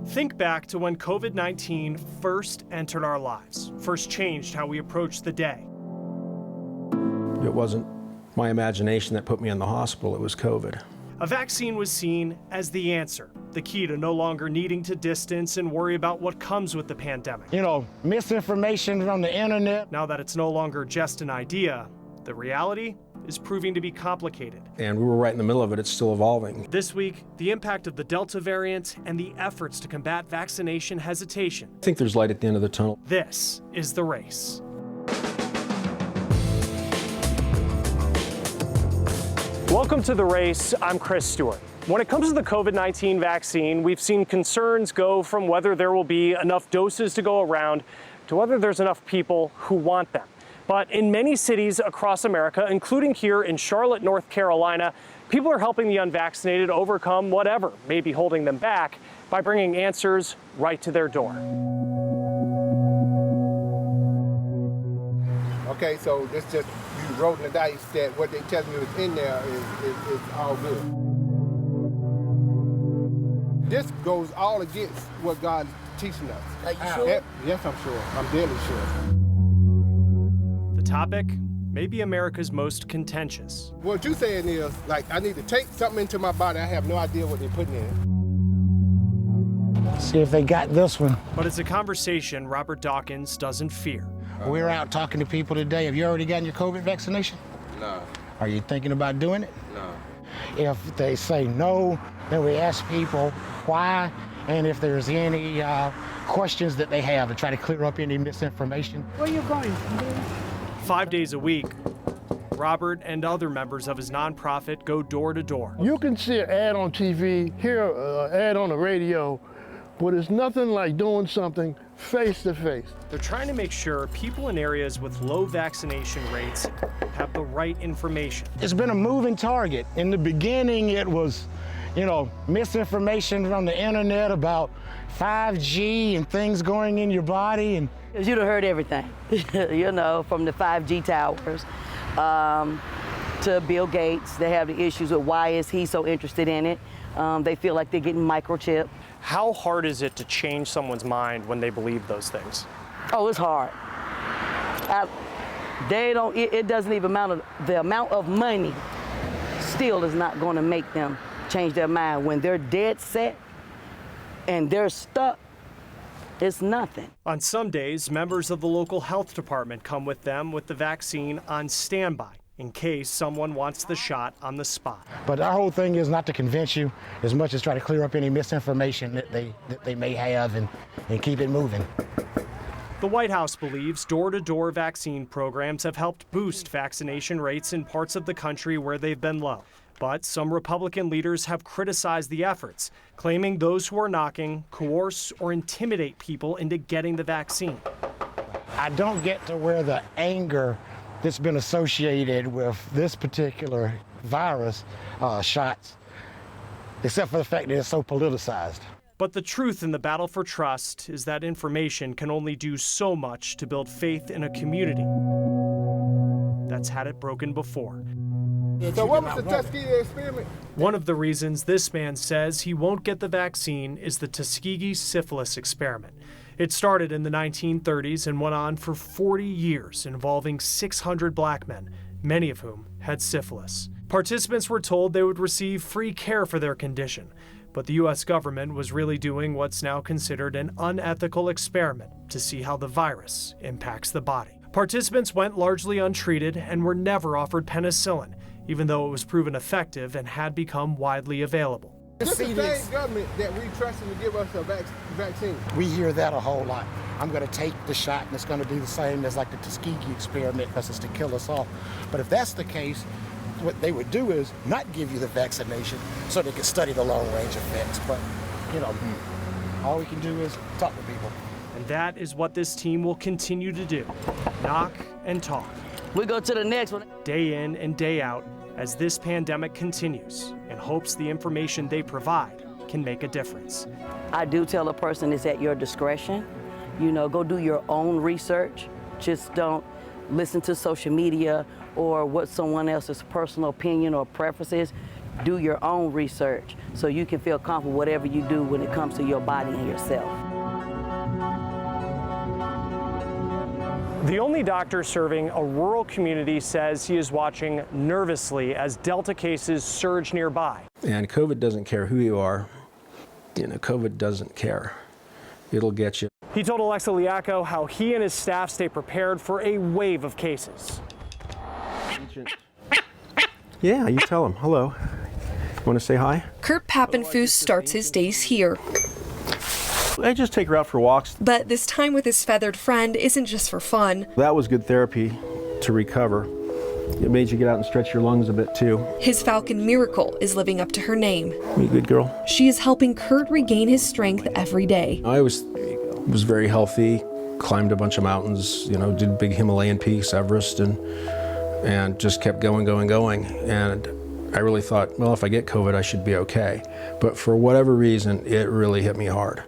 Think back to when COVID-19 first entered our lives, first changed how we approached the day. It wasn't my imagination that put me in the hospital, it was COVID. A vaccine was seen as the answer, the key to no longer needing to distance and worry about what comes with the pandemic. You know, misinformation from the internet. Now that it's no longer just an idea, the reality is proving to be complicated. And we were right in the middle of it, it's still evolving. This week, the impact of the Delta variant and the efforts to combat vaccination hesitation. I think there's light at the end of the tunnel. This is The Race. Welcome to The Race. I'm Chris Stewart. When it comes to the COVID-19 vaccine, we've seen concerns go from whether there will be enough doses to go around to whether there's enough people who want them. But in many cities across America, including here in Charlotte, North Carolina, people are helping the unvaccinated overcome whatever may be holding them back by bringing answers right to their door. Okay, so this just you rolling the dice that what they tell you is in there is all good. This goes all against what God's teaching us. Are you sure? Yes, I'm sure. I'm deadly sure. The topic may be America's most contentious. What you're saying is, like, I need to take something into my body. I have no idea what they're putting in it. See if they got this one. But it's a conversation Robert Dawkins doesn't fear. We're out talking to people today. Have you already gotten your COVID vaccination? No. Are you thinking about doing it? No. If they say no, then we ask people why, and if there's any questions that they have to try to clear up any misinformation. Where are you going? 5 days a week, Robert and other members of his nonprofit go door to door. You can see an ad on TV, hear an ad on the radio, but it's nothing like doing something face to face. They're trying to make sure people in areas with low vaccination rates have the right information. It's been a moving target. In the beginning, it was, misinformation from the internet about 5G and things going in your body. And You'd have heard everything, from the 5G towers to Bill Gates. They have the issues with why is he so interested in it. They feel like they're getting microchipped. How hard is it to change someone's mind when they believe those things? Oh, it's hard. It doesn't even amount to the amount of money still is not going to make them change their mind. When they're dead set and they're stuck, it's nothing. On some days, members of the local health department come with them with the vaccine on standby in case someone wants the shot on the spot. But our whole thing is not to convince you as much as try to clear up any misinformation that they may have and keep it moving. The White House believes door-to-door vaccine programs have helped boost vaccination rates in parts of the country where they've been low. But some Republican leaders have criticized the efforts, claiming those who are knocking coerce or intimidate people into getting the vaccine. I don't get to where the anger that's been associated with this particular virus shots, except for the fact that it's so politicized. But the truth in the battle for trust is that information can only do so much to build faith in a community that's had it broken before. So what was the Tuskegee experiment? One of the reasons this man says he won't get the vaccine is the Tuskegee syphilis experiment. It started in the 1930s and went on for 40 years, involving 600 black men, many of whom had syphilis. Participants were told they would receive free care for their condition, but the U.S. government was really doing what's now considered an unethical experiment to see how the virus impacts the body. Participants went largely untreated and were never offered penicillin, even though it was proven effective and had become widely available. This is the same government that we trusted to give us a vaccine. We hear that a whole lot. I'm going to take the shot and it's going to be the same as like the Tuskegee experiment because it's to kill us all. But if that's the case, what they would do is not give you the vaccination so they could study the long-range effects. But, all we can do is talk to people. And that is what this team will continue to do, knock and talk. We go to the next one. Day in and day out as this pandemic continues in hopes the information they provide can make a difference. I do tell a person it's at your discretion. Go do your own research. Just don't listen to social media or what someone else's personal opinion or preference is. do your own research so you can feel comfortable whatever you do when it comes to your body and yourself. The only doctor serving a rural community says he is watching nervously as Delta cases surge nearby. And COVID doesn't care who you are. COVID doesn't care. It'll get you. He told Alexa Liacco how he and his staff stay prepared for a wave of cases. Yeah, you tell him. Hello. Want to say hi? Kurt Papenfuss starts his days here. I just take her out for walks. But this time with his feathered friend isn't just for fun. That was good therapy to recover. It made you get out and stretch your lungs a bit too. His falcon Miracle is living up to her name. You a good girl? She is helping Kurt regain his strength every day. I was very healthy, climbed a bunch of mountains, did big Himalayan peaks, Everest, and just kept going. And I really thought, well, if I get COVID, I should be okay. But for whatever reason, it really hit me hard.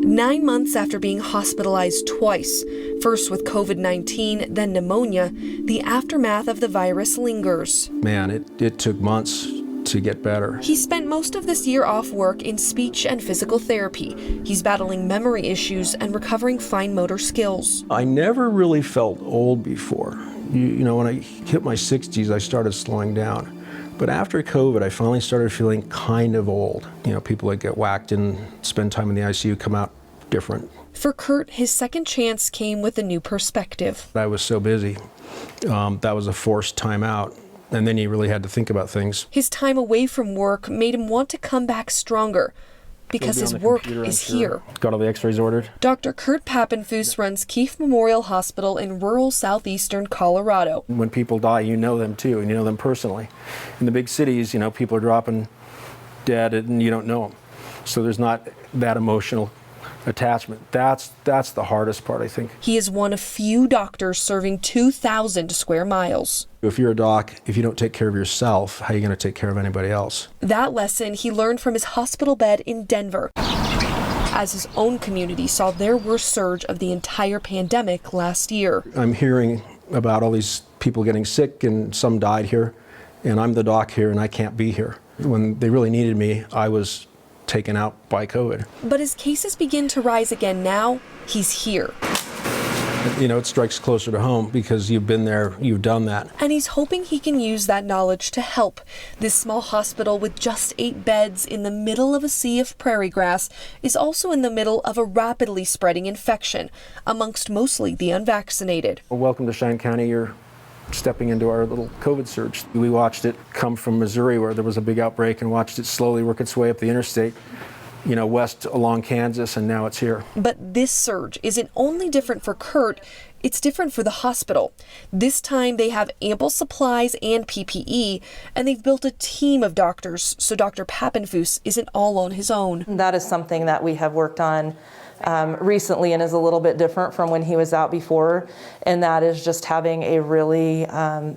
9 months after being hospitalized twice, first with COVID-19, then pneumonia, the aftermath of the virus lingers. Man, it took months to get better. He spent most of this year off work in speech and physical therapy. He's battling memory issues and recovering fine motor skills. I never really felt old before. When I hit my 60s, I started slowing down. But after COVID, I finally started feeling kind of old. People that get whacked and spend time in the ICU come out different. For Kurt, his second chance came with a new perspective. I was so busy. That was a forced time out. And then he really had to think about things. His time away from work made him want to come back stronger because his work is here. Got all the x-rays ordered? Dr. Kurt Papenfuss runs Keefe Memorial Hospital in rural southeastern Colorado. When people die, you know them too, and you know them personally. In the big cities, people are dropping dead and you don't know them. So there's not that emotional attachment. That's the hardest part, I think. He is one of few doctors serving 2,000 square miles. If you're a doc, if you don't take care of yourself, how are you going to take care of anybody else? That lesson he learned from his hospital bed in Denver, as his own community saw their worst surge of the entire pandemic last year. I'm hearing about all these people getting sick and some died here, and I'm the doc here and I can't be here. When they really needed me, I was taken out by COVID. But as cases begin to rise again now, he's here. It strikes closer to home because you've been there, you've done that. And he's hoping he can use that knowledge to help. This small hospital with just 8 beds in the middle of a sea of prairie grass is also in the middle of a rapidly spreading infection amongst mostly the unvaccinated. Well, welcome to Cheyenne County. You're stepping into our little COVID surge. We watched it come from Missouri where there was a big outbreak and watched it slowly work its way up the interstate, west along Kansas, and now it's here. But this surge isn't only different for Kurt, it's different for the hospital. This time they have ample supplies and PPE, and they've built a team of doctors, so Dr. Papenfuss isn't all on his own. That is something that we have worked on recently and is a little bit different from when he was out before, and that is just having a really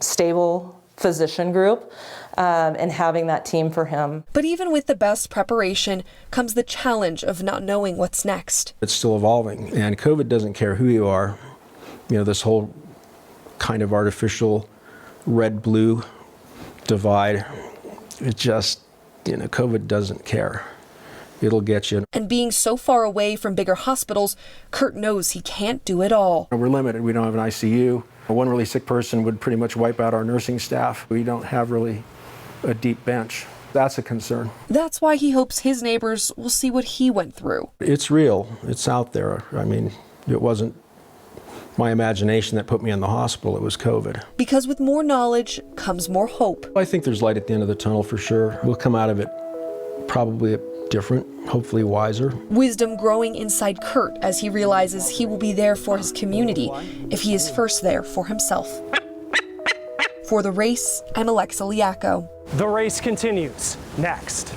stable physician group and having that team for him. But even with the best preparation comes the challenge of not knowing what's next. It's still evolving, and COVID doesn't care who you are. This whole kind of artificial red-blue divide, it just, COVID doesn't care. It'll get you. And being so far away from bigger hospitals, Kurt knows he can't do it all. We're limited. We don't have an ICU. One really sick person would pretty much wipe out our nursing staff. We don't have really a deep bench. That's a concern. That's why he hopes his neighbors will see what he went through. It's real. It's out there. It wasn't my imagination that put me in the hospital. It was COVID. Because with more knowledge comes more hope. I think there's light at the end of the tunnel for sure. We'll come out of it probably different, hopefully wiser. Wisdom growing inside Kurt as he realizes he will be there for his community if he is first there for himself. For The Race, I'm Alexa Liacco. The race continues next.